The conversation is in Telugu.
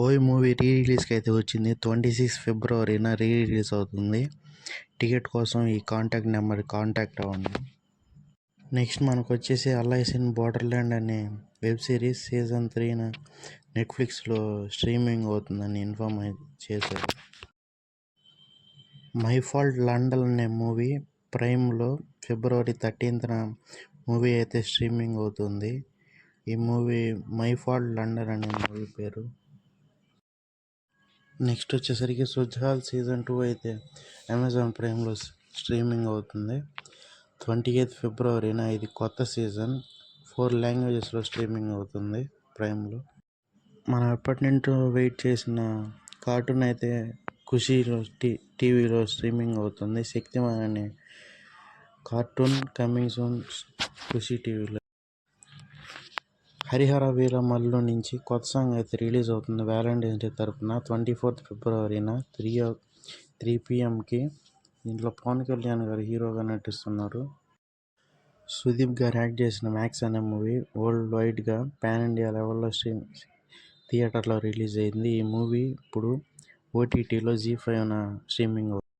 ఓయ్ మూవీ రిలీజ్కి అయితే వచ్చింది. 26 ఫిబ్రవరిన రిలీజ్ అవుతుంది. టికెట్ కోసం ఈ కాంటాక్ట్ నెంబర్ కాంటాక్ట్ అవ్వండి. నెక్స్ట్ మనకు వచ్చేసి అలైస్ ఇన్ బోర్డర్లాండ్ అనే వెబ్ సిరీస్ సీజన్ 3 నెట్ఫ్లిక్స్లో స్ట్రీమింగ్ అవుతుందని ఇన్ఫార్మ్ చేశారు. మై ఫాల్ట్ లండన్ అనే మూవీ ప్రైమ్లో ఫిబ్రవరి 13న మూవీ అయితే స్ట్రీమింగ్ అవుతుంది. ఈ మూవీ మై ఫాల్ట్ లండన్ అనే మూవీ పేరు. నెక్స్ట్ వచ్చేసరికి సుజాల్ సీజన్ 2 అయితే అమెజాన్ ప్రైమ్లో స్ట్రీమింగ్ అవుతుంది. 28 ఫిబ్రవరిన ఇది కొత్త సీజన్ 4 లాంగ్వేజెస్లో స్ట్రీమింగ్ అవుతుంది ప్రైమ్లో. మనం ఎప్పటి నుంచో వెయిట్ చేసిన కార్టూన్ అయితే ఖుషీలో టీవీలో స్ట్రీమింగ్ అవుతుంది. శక్తిమాన్ అనే కార్టూన్ కమింగ్ సూన్ ఖుషీ టీవీలో. హరిహర వీరమల్లు నుంచి కొత్త సాంగ్ అయితే రిలీజ్ అవుతుంది వ్యాలంటైన్స్ డే తరపున 24 ఫిబ్రవరిన 3 PM దీంట్లో పవన్ కళ్యాణ్ గారు హీరోగా నటిస్తున్నారు. సుదీప్ గారు యాక్ట్ చేసిన మ్యాక్స్ అనే మూవీ వరల్డ్ వైడ్గా పాన్ ఇండియా లెవెల్లో థియేటర్లో రిలీజ్ అయింది. ఈ మూవీ ఇప్పుడు OTTలో ZEE5 స్ట్రీమింగ్ అవుతుంది.